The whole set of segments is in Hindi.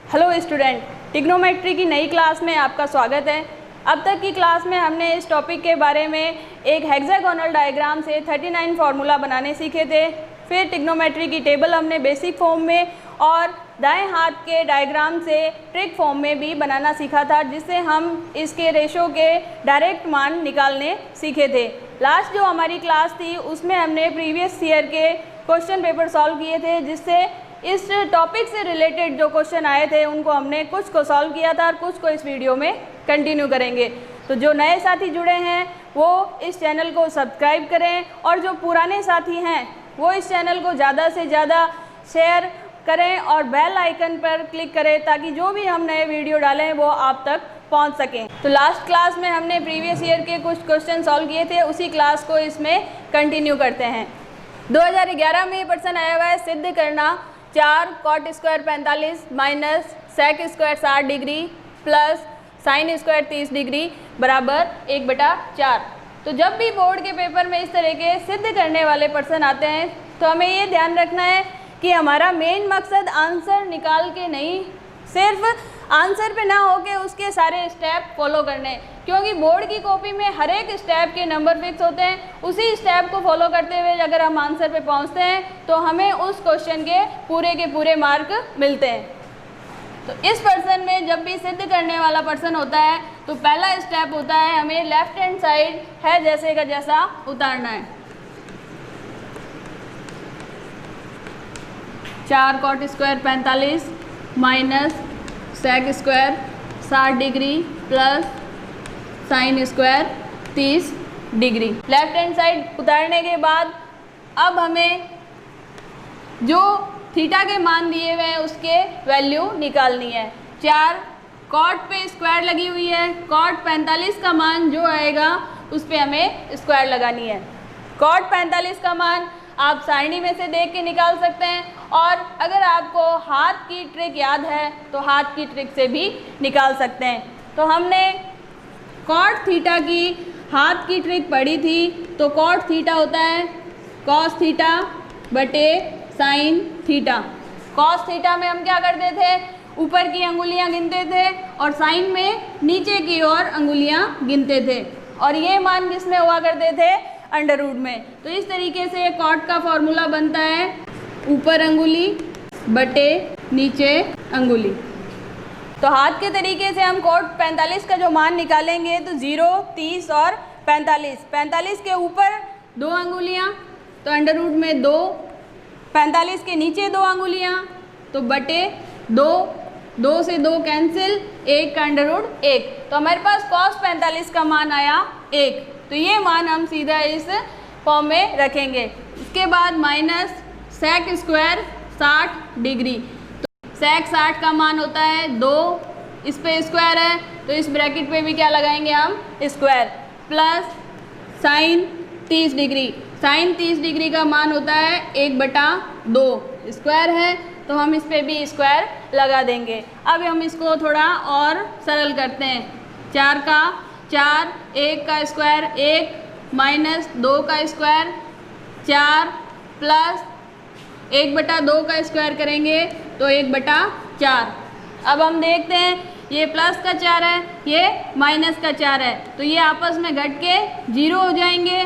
हेलो स्टूडेंट, ट्रिग्नोमेट्री की नई क्लास में आपका स्वागत है। अब तक की क्लास में हमने इस टॉपिक के बारे में एक हेक्सागोनल डायग्राम से 39 फार्मूला बनाने सीखे थे। फिर ट्रिग्नोमेट्री की टेबल हमने बेसिक फॉर्म में और दाएं हाथ के डायग्राम से ट्रिक फॉर्म में भी बनाना सीखा था, जिससे हम इसके रेशो के डायरेक्ट मान निकालने सीखे थे। लास्ट जो हमारी क्लास थी उसमें हमने प्रीवियस ईयर के क्वेश्चन पेपर सॉल्व किए थे, जिससे इस टॉपिक से रिलेटेड जो क्वेश्चन आए थे उनको हमने कुछ को सॉल्व किया था और कुछ को इस वीडियो में कंटिन्यू करेंगे। तो जो नए साथी जुड़े हैं वो इस चैनल को सब्सक्राइब करें और जो पुराने साथी हैं वो इस चैनल को ज़्यादा से ज़्यादा शेयर करें और बेल आइकन पर क्लिक करें, ताकि जो भी हम नए वीडियो डालें वो आप तक पहुंच सकें। तो लास्ट क्लास में हमने प्रीवियस ईयर के कुछ क्वेश्चन सॉल्व किए थे, उसी क्लास को इसमें कंटिन्यू करते हैं। 2011 में प्रश्न आया हुआ है, सिद्ध करना 4 cot square 45 minus sec square 60 degree plus sine square 30 degree बराबर 1/4। तो जब भी बोर्ड के पेपर में इस तरह के सिद्ध करने वाले प्रश्न आते हैं तो हमें ये ध्यान रखना है कि हमारा मेन मकसद आंसर निकाल के नहीं, सिर्फ आंसर पे ना होके उसके सारे स्टेप फॉलो करने, क्योंकि बोर्ड की कॉपी में हर एक स्टेप के नंबर फिक्स होते हैं। उसी स्टेप को फॉलो करते हुए अगर हम आंसर पे पहुंचते हैं तो हमें उस क्वेश्चन के पूरे मार्क मिलते हैं। तो इस प्रश्न में जब भी सिद्ध करने वाला प्रश्न होता है तो पहला स्टेप होता है हमें लेफ्ट हैंड साइड है जैसे का जैसा उतारना है। 4 cot square 45 minus sec square 60 degree plus sine square 30 degree. Left hand side उतारने के बाद अब हमें जो थीटा के मान दिए हुए हैं उसके वैल्यू निकालनी है। 4 cot पे स्क्वायर लगी हुई है, cot 45 का मान जो आएगा उस पर हमें स्क्वायर लगानी है। cot 45 का मान आप सारणी में से देख के निकाल सकते हैं, और अगर आपको हाथ की ट्रिक याद है तो हाथ की ट्रिक से भी निकाल सकते हैं। तो हमने cot थीटा की हाथ की ट्रिक पढ़ी थी। तो cot थीटा होता है cos थीटा बटे साइन थीटा। cos थीटा में हम क्या करते थे, ऊपर की अंगुलियां गिनते थे और साइन में नीचे की ओर अंगुलियां गिनते थे, और ये मान किसमें हुआ करते थे, अंडर रूट में। तो इस तरीके से cot का फॉर्मूला बनता है ऊपर अंगुली बटे नीचे अंगुली। तो हाथ के तरीके से हम cot 45 का जो मान निकालेंगे तो 0, 30 और 45। 45 के ऊपर 2 अंगुलियाँ तो अंडर रूट में 2, 45 के नीचे 2 अंगुलियाँ तो बटे 2, 2 से 2 कैंसिल, 1 का अंडर रूट 1। तो हमारे पास cos 45 का मान आया 1। तो ये मान हम सीधा इस फॉर्म में रखेंगे। इसके बाद माइनस सेक स्क्वायर 60 डिग्री। तो सेक 60 का मान होता है 2, इस पे स्क्वायर है तो इस ब्रैकेट पे भी क्या लगाएंगे हम, square, plus sine 30 degree. Sine 30 degree का मान होता है 1/2, स्क्वायर है तो हम इस पे भी स्क्वायर लगा देंगे। अब हम इसको थोड़ा और सरल करते हैं। 4 का 4, 1 का स्क्वायर 1 माइनस 2 का स्क्वायर 4 प्लस 1/2 का स्क्वायर करेंगे तो 1/4। अब हम देखते हैं ये प्लस का 4 है, ये माइनस का 4 है, तो ये आपस में घट के 0 हो जाएंगे,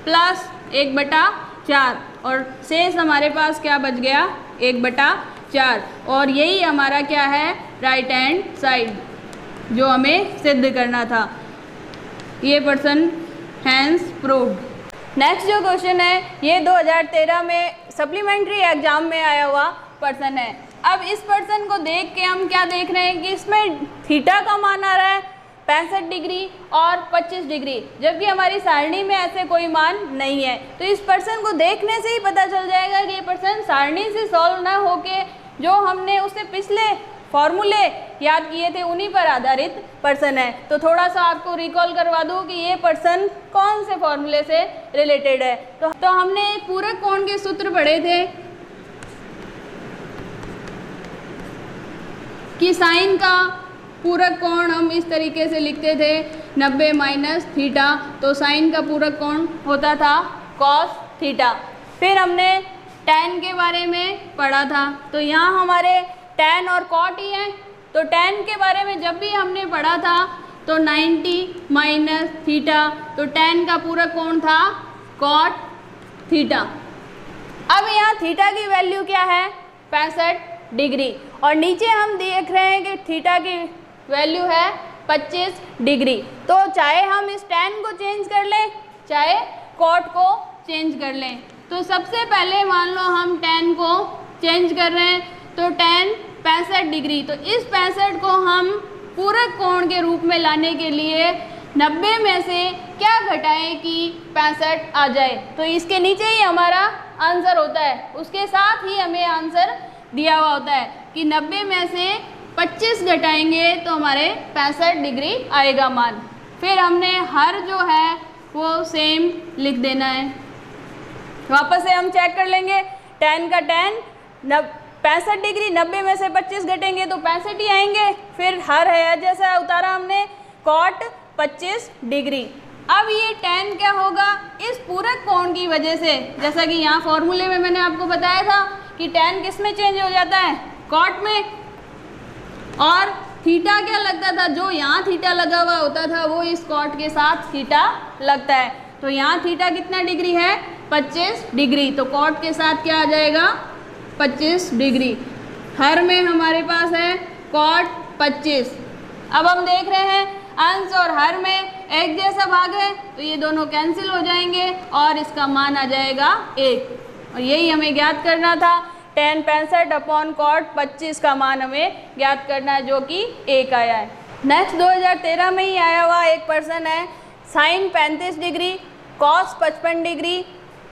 प्लस 1/4 और शेष हमारे पास क्या बच गया, 1/4। और यही हमारा क्या है, राइट हैंड साइड जो हमें सिद्ध करना था। ये प्रश्न हैंस प्रूव्ड। नेक्स्ट जो क्वेश्चन है ये 2013 में सप्लीमेंट्री एग्जाम में आया हुआ प्रश्न है। अब इस प्रश्न को देख के हम क्या देख रहे हैं कि इसमें थीटा का मान आ रहा है 65 डिग्री और 25 डिग्री, जबकि हमारी सारणी में ऐसे कोई मान नहीं है। तो इस प्रश्न को देखने से ही पता चल जाएगा कि ये प्रश्न सारणी से सॉल्व ना होके जो हमने उससे पिछले फॉर्मूले याद किए थे उन्हीं पर आधारित प्रश्न है। तो थोड़ा सा आपको रिकॉल करवा दूं कि ये प्रश्न कौन से फॉर्मूले से रिलेटेड है। तो हमने पूरक कोण के सूत्र पढ़े थे कि साइन का पूरक कोण हम इस तरीके से लिखते थे 90 माइनस थीटा। तो साइन का पूरक कोण होता था cos थीटा। फिर हमने tan के बारे में पढ़ा था, तो यहाँ हमारे tan और cot ही है, तो tan के बारे में जब भी हमने पढ़ा था तो 90 माइनस थीटा, तो tan का पूरा कोण था cot थीटा। अब यहाँ थीटा की वैल्यू क्या है 65 डिग्री, और नीचे हम देख रहे हैं कि थीटा की वैल्यू है 25 डिग्री। तो चाहे हम इस tan को चेंज कर लें चाहे cot को चेंज कर लें। तो सबसे पहले मान लो हम tan को चेंज कर रहे हैं, तो tan 65 डिग्री, तो इस 65 को हम पूरक कोण के रूप में लाने के लिए 90 में से क्या घटाएं कि 65 आ जाए। तो इसके नीचे ही हमारा आंसर होता है, उसके साथ ही हमें आंसर दिया हुआ होता है कि 90 में से 25 घटाएंगे तो हमारे 65 डिग्री आएगा मान। फिर हमने हर जो है वो सेम लिख देना है। वापस से हम चेक कर लेंगे, tan का tan 65 डिग्री, 90 में से 25 घटेंगे तो 65 ही आएंगे। फिर हर है जैसा उतारा हमने cot 25 डिग्री। अब ये tan क्या होगा, इस पूरक कोण की वजह से, जैसा कि यहाँ फॉर्मूले में मैंने आपको बताया था कि tan किस में चेंज हो जाता है cot में, और थीटा क्या लगता था, जो यहाँ थीटा लगा हुआ होता था वो इस cot के साथ थीटा लगता है। तो यहाँ थीटा कितना डिग्री है 25 डिग्री, तो cot के साथ क्या आ जाएगा 25 डिग्री। हर में हमारे पास है cot 25। अब हम देख रहे हैं अंश और हर में एक जैसा भाग है तो ये दोनों कैंसिल हो जाएंगे और इसका मान आ जाएगा 1, और यही हमें ज्ञात करना था। tan 65 अपॉन cot 25 का मान हमें ज्ञात करना है, जो कि 1 आया है। नेक्स्ट 2013 में ही आया हुआ एक प्रश्न है, sin 35 degree cos 55 degree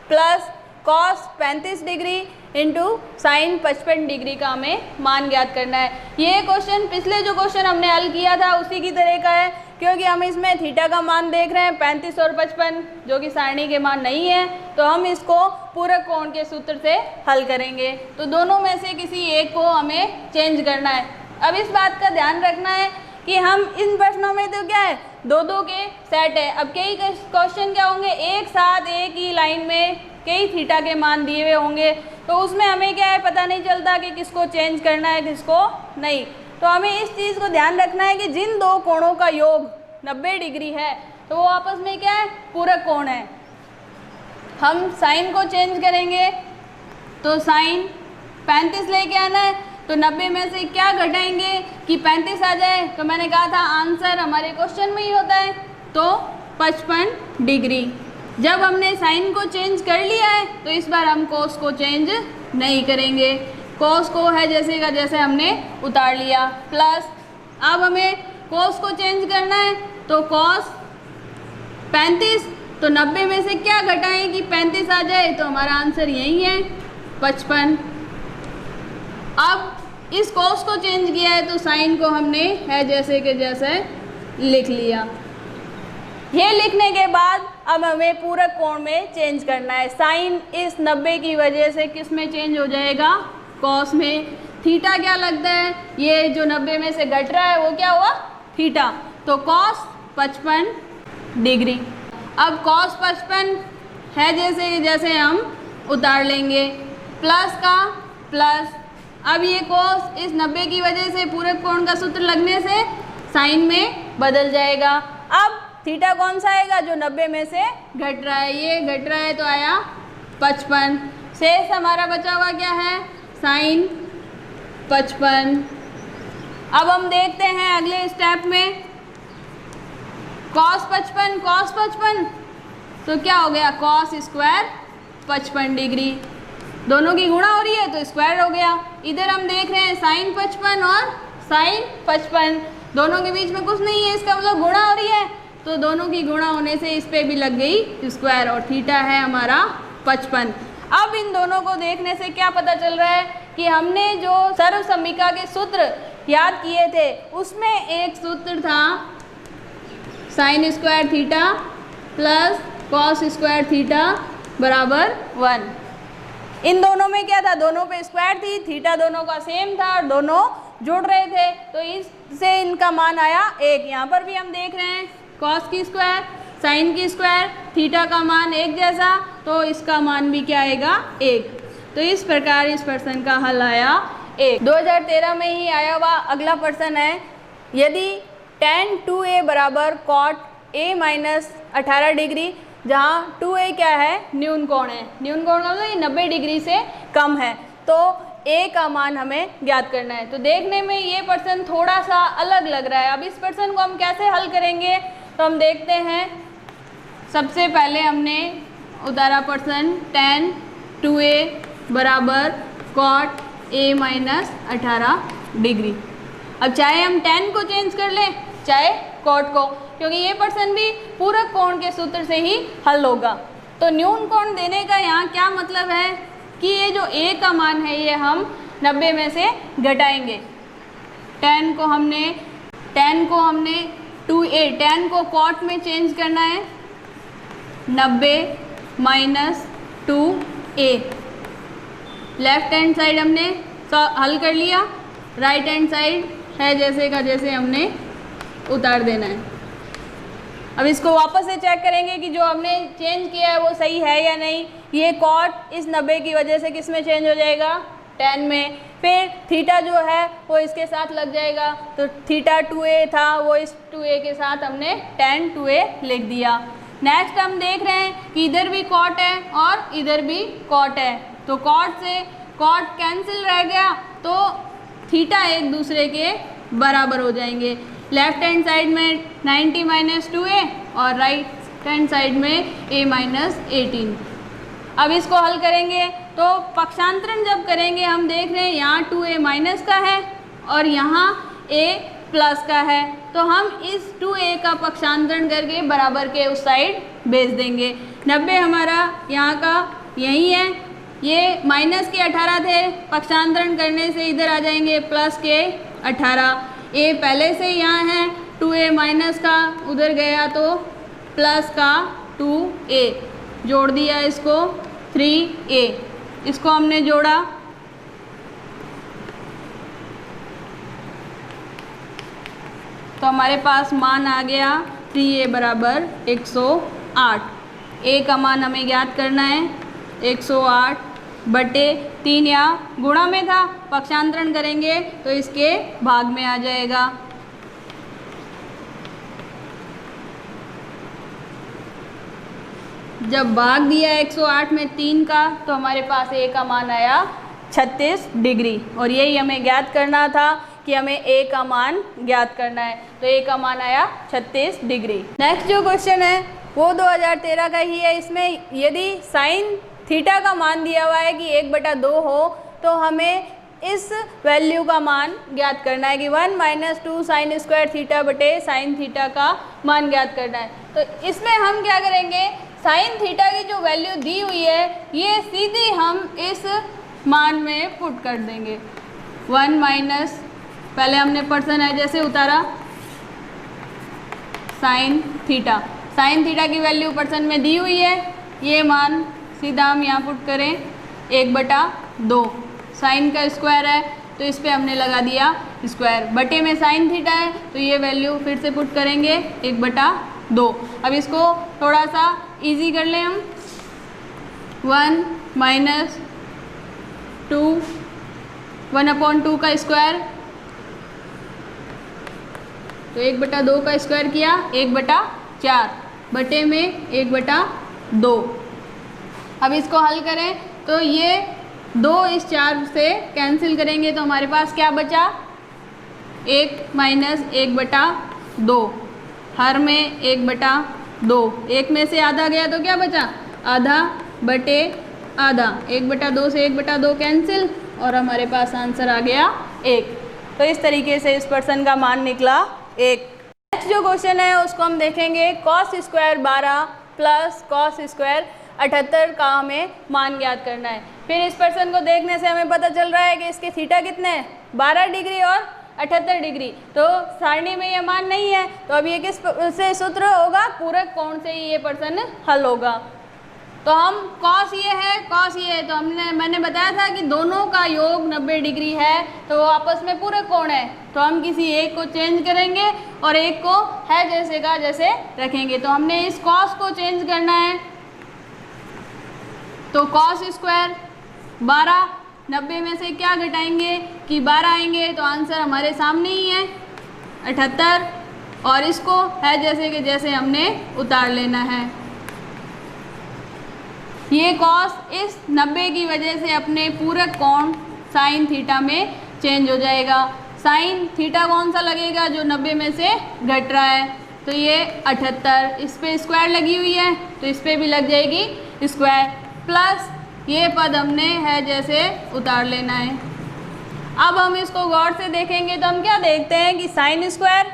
plus cos 35 degree into sine 55 degree का हमें मान ज्ञात करना है। ये क्वेश्चन पिछले जो क्वेश्चन हमने हल किया था उसी की तरह का है, क्योंकि हम इसमें थीटा का मान देख रहे हैं 35 और 55, जो कि सारणी के मान नहीं है, तो हम इसको पूरक कोण के सूत्र से हल करेंगे। तो दोनों में से किसी एक को हमें चेंज करना है। अब इस बात का ध्यान रखना है कि हम इन प्रश्नों में तो क्या है दो दो के सेट है। अब कई क्वेश्चन क्या होंगे एक साथ एक ही लाइन में कई थीटा के मान दिए हुए होंगे, तो उसमें हमें क्या है पता नहीं चलता कि किसको चेंज करना है किसको नहीं। तो हमें इस चीज़ को ध्यान रखना है कि जिन दो कोणों का योग 90 डिग्री है तो वो आपस में क्या है पूरक कोण है। हम साइन को चेंज करेंगे तो साइन 35 लेके आना है, तो 90 में से क्या घटाएंगे कि 35 आ जाए। तो मैंने कहा था आंसर हमारे क्वेश्चन में ही होता है, तो 55 डिग्री। जब हमने साइन को चेंज कर लिया है तो इस बार हम कोस को चेंज नहीं करेंगे, कोस को है जैसे का जैसे हमने उतार लिया। प्लस अब हमें कोस को चेंज करना है, तो कोस 35, तो 90 में से क्या घटाएं कि 35 आ जाए, तो हमारा आंसर यही है 55। अब इस कोस को चेंज किया है तो साइन को हमने है जैसे के जैसे लिख लिया। ये लिखने के बाद अब हमें पूरक कोण में चेंज करना है। साइन इस 90 की वजह से किस में चेंज हो जाएगा कॉस में। थीटा क्या लगता है, ये जो 90 में से घट रहा है वो क्या हुआ थीटा, तो कॉस 55 डिग्री। अब कॉस 55 है जैसे जैसे हम उतार लेंगे, प्लस का प्लस। अब ये कॉस इस 90 की वजह से पूरक कोण का सूत्र लगने से साइन में बदल जाएगा। अब थीटा कौन सा आएगा जो 90 में से घट रहा है, ये घट रहा है तो आया 55। शेष हमारा बचा हुआ क्या है साइन 55। अब हम देखते हैं अगले स्टेप में कॉस 55 तो क्या हो गया कॉस स्क्वायर 55 डिग्री, दोनों की गुणा हो रही है तो स्क्वायर हो गया। इधर हम देख रहे हैं साइन 55 और साइन 55, दोनों के बीच में कुछ नहीं है, इसका मतलब गुणा हो रही है, तो दोनों की गुणा होने से इस पे भी लग गई स्क्वायर और थीटा है हमारा 55। अब इन दोनों को देखने से क्या पता चल रहा है कि हमने जो सर्वसम्मिका के सूत्र याद किए थे उसमें एक सूत्र था sign square theta plus cos square theta बराबर 1। इन दोनों में क्या था, दोनों पे स्क्वायर थी, थीटा दोनों का सेम था और दोनों जुड़ रहे थे, तो इससे इनका मान आया 1। यहाँ पर भी हम देख रहे हैं कॉस की स्क्वायर साइन की स्क्वायर थीटा का मान एक जैसा, तो इसका मान भी क्या आएगा 1। तो इस प्रकार इस प्रश्न का हल आया 1। 2013 में ही आया हुआ अगला प्रश्न है, यदि tan 2a बराबर cot a माइनस 18 डिग्री, जहाँ 2a क्या है, न्यून कोण है, न्यून कोण का मतलब ये 90 डिग्री से कम है, तो a का मान हमें ज्ञात करना है। तो देखने में ये प्रश्न थोड़ा सा अलग लग रहा है। अब इस प्रश्न को हम कैसे हल करेंगे, तो हम देखते हैं। सबसे पहले हमने उतारा प्रश्न tan 2a बराबर cot a माइनस 18 डिग्री। अब चाहे हम tan को चेंज कर लें चाहे cot को, क्योंकि ये प्रश्न भी पूरक कोण के सूत्र से ही हल होगा। तो न्यून कोण देने का यहाँ क्या मतलब है कि ये जो a का मान है ये हम 90 में से घटाएंगे। tan को हमने 2a, tan को cot में चेंज करना है, 90 minus 2a। Left hand side हमने हल कर लिया, राइट हैंड साइड है जैसे का जैसे हमने उतार देना है। अब इसको वापस से चेक करेंगे कि जो हमने चेंज किया है वो सही है या नहीं। ये cot इस 90 की वजह से किस में चेंज हो जाएगा, tan में। फिर थीटा जो है वो इसके साथ लग जाएगा, तो थीटा 2a था वो इस 2a के साथ हमने tan 2a लिख दिया। नेक्स्ट हम देख रहे हैं कि इधर भी cot है और इधर भी cot है, तो cot से cot कैंसिल रह गया, तो थीटा एक दूसरे के बराबर हो जाएंगे। लेफ्ट हैंड साइड में 90 माइनस 2a और राइट हैंड साइड में a माइनस 18। अब इसको हल करेंगे तो पक्षांतरण जब करेंगे हम देख रहे हैं यहाँ 2a माइनस का है और यहाँ a प्लस का है, तो हम इस 2a का पक्षांतरण करके बराबर के उस साइड भेज देंगे। 90 हमारा यहाँ का यही है, ये माइनस के 18 थे, पक्षांतरण करने से इधर आ जाएंगे प्लस के 18। a पहले से यहाँ है, 2a माइनस का उधर गया तो प्लस का 2a, जोड़ दिया इसको 3a, इसको हमने जोड़ा तो हमारे पास मान आ गया 3a बराबर 108। a का मान हमें ज्ञात करना है 108 बटे 3, या गुणा में था, पक्षांतरण करेंगे तो इसके भाग में आ जाएगा। जब भाग दिया 108 में 3 का तो हमारे पास a का मान आया 36 डिग्री, और यही हमें ज्ञात करना था कि हमें a का मान ज्ञात करना है, तो a का मान आया 36 डिग्री। नेक्स्ट जो क्वेश्चन है वो 2013 का ही है। इसमें यदि साइन थीटा का मान दिया हुआ है कि 1/2 हो, तो हमें इस वैल्यू का मान ज्ञात करना है कि 1 माइनस 2 साइन स्क्वायर थीटा बटे साइन थीटा का मान ज्ञात करना है। तो इसमें हम क्या करेंगे, साइन थीटा की जो वैल्यू दी हुई है ये सीधी हम इस मान में पुट कर देंगे। 1 माइनस, पहले हमने पर्सन है जैसे उतारा, साइन थीटा की वैल्यू पर्सन में दी हुई है, ये मान सीधा हम यहाँ पुट करें 1/2। साइन का स्क्वायर है तो इस पर हमने लगा दिया स्क्वायर, बटे में साइन थीटा है तो ये वैल्यू फिर से पुट करेंगे 1/2। अब इसको थोड़ा सा इजी कर लें हम, 1 माइनस 2, 1/2 का स्क्वायर, तो 1/2 का स्क्वायर किया 1/4, बटे में 1/2। अब इसको हल करें तो ये 2 इस 4 से कैंसिल करेंगे तो हमारे पास क्या बचा, 1 माइनस 1/2, हर में 1/2, 1 में से आधा गया तो क्या बचा, आधा बटे आधा, 1/2 से 1/2 कैंसिल और हमारे पास आंसर आ गया 1। तो इस तरीके से इस पर्सन का मान निकला 1। नेक्स्ट जो क्वेश्चन है उसको हम देखेंगे, cos square 12 plus cos square 78 का हमें मान ज्ञात करना है। फिर इस पर्सन को देखने से हमें पता चल रहा है कि इसके थीटा कितने हैं, 12 डिग्री और 78 डिग्री, तो सारणी में ये मान नहीं है, तो अब ये किस से सूत्र होगा, पूरक कोण से ही ये प्रश्न हल होगा। तो हम कॉस ये है तो मैंने बताया था कि दोनों का योग 90 डिग्री है, तो वो आपस में पूरक कोण है, तो हम किसी एक को चेंज करेंगे और एक को है जैसे का जैसे रखेंगे। तो हमने इस कॉस को चेंज करना है, तो कॉस स्क्वायर 12 90 में से क्या घटाएंगे कि 12 आएंगे, तो आंसर हमारे सामने ही है 78, और इसको है जैसे कि जैसे हमने उतार लेना है। ये कॉस इस 90 की वजह से अपने पूरक कोण साइन थीटा में चेंज हो जाएगा। साइन थीटा कौन सा लगेगा, जो 90 में से घट रहा है, तो ये 78, इस पे स्क्वायर लगी हुई है तो इस पे भी लग जाएगी स्क्वायर, प्लस ये पद हमने है जैसे उतार लेना है। अब हम इसको गौर से देखेंगे तो हम क्या देखते हैं कि sine square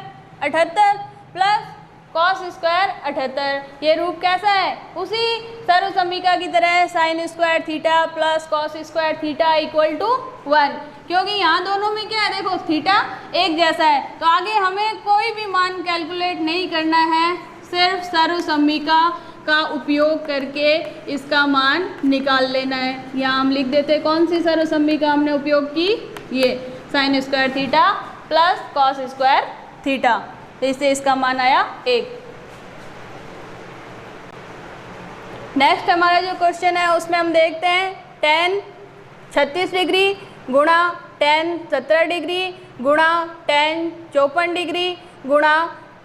78 plus cos square 78, ये रूप कैसा है, उसी सर्व समीका की तरह है, sine square theta plus cos square theta equal to 1, क्योंकि यहाँ दोनों में क्या है, देखो थीटा एक जैसा है, तो आगे हमें कोई भी मान कैलकुलेट नहीं करना है, सिर्फ सर्व समीका का उपयोग करके इसका मान निकाल लेना है। यहाँ हम लिख देते हैं कौन सी सर्व समीका हमने उपयोग की, ये sign square theta plus cos square theta, तो इससे इसका मान आया 1। नेक्स्ट हमारा जो क्वेश्चन है उसमें हम देखते हैं tan 36 डिग्री गुणा tan 17 डिग्री गुणा tan 54 डिग्री गुणा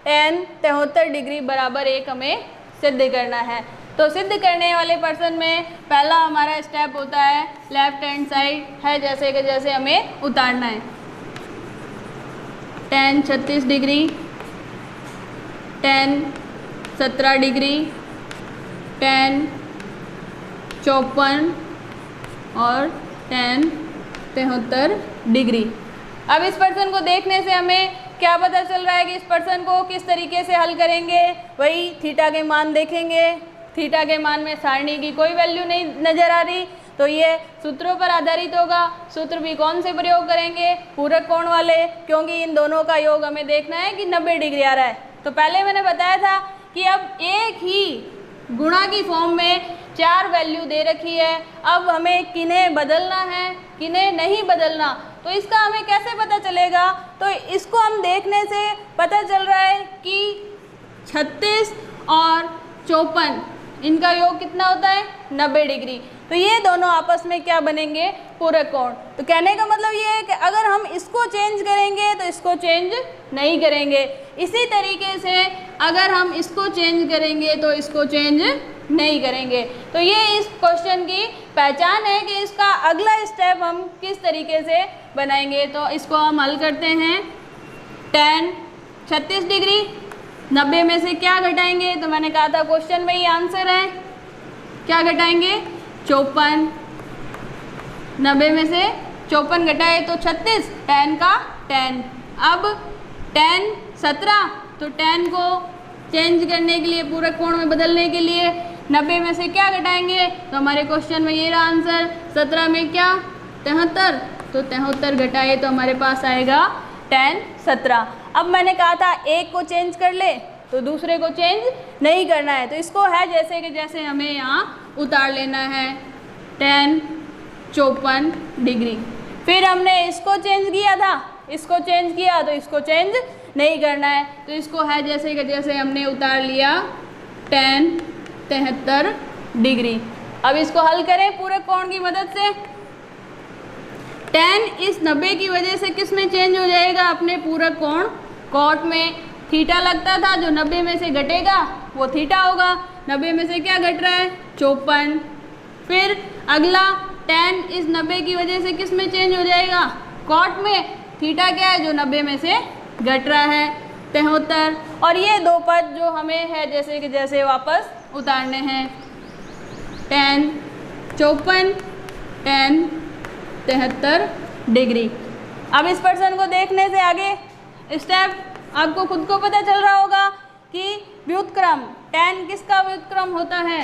tan 73 डिग्री बराबर 1 हमें सिद्ध करना है। तो सिद्ध करने वाले पर्सन में पहला हमारा स्टेप होता है लेफ्ट हैंड साइड है जैसे कि जैसे हमें उतारना है। tan 36 degree, tan 17 degree, tan 54 और tan 73 डिग्री। अब इस पर्सन को देखने से हमें क्या पता चल रहा है कि इस पर्सन को किस तरीके से हल करेंगे, वही थीटा के मान देखेंगे। थीटा के मान में सारणी की कोई वैल्यू नहीं नज़र आ रही, तो ये सूत्रों पर आधारित होगा। सूत्र भी कौन से प्रयोग करेंगे, पूरक कोण वाले, क्योंकि इन दोनों का योग हमें देखना है कि 90 डिग्री आ रहा है। तो पहले मैंने बताया था कि अब एक ही गुणा की फॉर्म में 4 वैल्यू दे रखी है, अब हमें किन्हें बदलना है किन्हें नहीं बदलना, तो इसका हमें कैसे पता चलेगा, तो इसको हम देखने से पता चल रहा है कि 36 और 54 इनका योग कितना होता है 90 डिग्री, तो ये दोनों आपस में क्या बनेंगे, पूरक कोण। तो कहने का मतलब ये है कि अगर हम इसको चेंज करेंगे तो इसको चेंज नहीं करेंगे, इसी तरीके से अगर हम इसको चेंज करेंगे तो इसको चेंज नहीं करेंगे। तो ये इस क्वेश्चन की पहचान है कि इसका अगला स्टेप हम किस तरीके से बनाएंगे। तो इसको हम हल करते हैं। tan 36 डिग्री 90 में से क्या घटाएंगे, तो मैंने कहा था क्वेश्चन में ही आंसर है, क्या घटाएंगे 54, 90 में से 54 घटाए तो 36, tan का tan। अब tan 17, तो tan को चेंज करने के लिए, पूरक कोण में बदलने के लिए 90 में से क्या घटाएंगे, तो हमारे क्वेश्चन में ये रहा आंसर। 17 में क्या 73, तो 73 घटाए तो हमारे पास आएगा tan 17। अब मैंने कहा था एक को चेंज कर ले तो दूसरे को चेंज नहीं करना है, तो इसको है जैसे कि जैसे हमें यहाँ उतार लेना है tan 54 डिग्री। फिर हमने इसको चेंज किया था, इसको चेंज किया तो इसको चेंज नहीं करना है, तो इसको है जैसे कि जैसे हमने उतार लिया tan 73 डिग्री। अब इसको हल करें पूरक कोण की मदद से। tan इस 90 की वजह से किस में चेंज हो जाएगा, अपने पूरक कोण कॉट में। थीटा लगता था, जो 90 में से घटेगा वो थीटा होगा। 90 में से क्या घट रहा है 54। फिर अगला tan इस 90 की वजह से किस में चेंज हो जाएगा, कॉट में। थीटा क्या है, जो 90 में से घट रहा है 73। और ये दो पद जो हमें है जैसे कि जैसे वापस उतारने हैं, tan 54 tan 73 डिग्री। अब इस पर्सन को देखने से आगे स्टेप आपको खुद को पता चल रहा होगा कि व्युत्क्रम, tan किसका व्युत्क्रम होता है,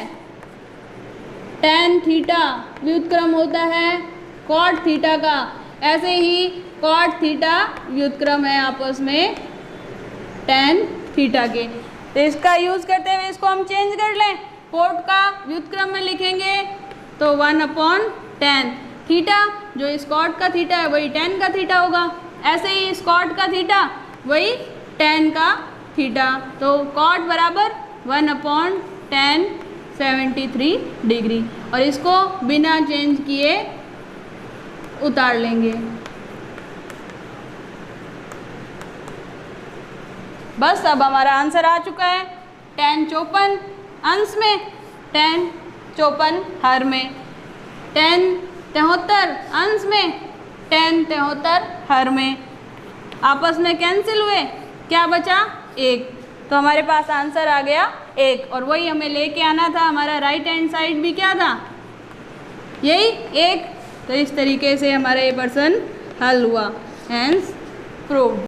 tan थीटा व्युत्क्रम होता है cot थीटा का। ऐसे ही cot थीटा व्युत्क्रम है आपस में tan थीटा के। तो इसका यूज़ करते हुए इसको हम चेंज कर लें, cot का व्युत्क्रम में लिखेंगे तो 1/tan। थीटा जो इस cot का थीटा है वही tan का थीटा होगा, ऐसे ही इस cot का थीटा वही tan का थीटा। तो cot बराबर 1/tan 73 डिग्री। और इसको बिना चेंज किए उतार लेंगे। बस अब हमारा आंसर आ चुका है। 10 54 अंश में, 10 54 हर में, 10 73 अंश में, 10 73 हर में। आपस में कैंसिल हुए, क्या बचा? 1। तो हमारे पास आंसर आ गया 1, और वही हमें लेके आना था। हमारा राइट हैंड साइड भी क्या था? यही 1। तो इस तरीके से हमारा ये प्रश्न हल हुआ। Hence proved.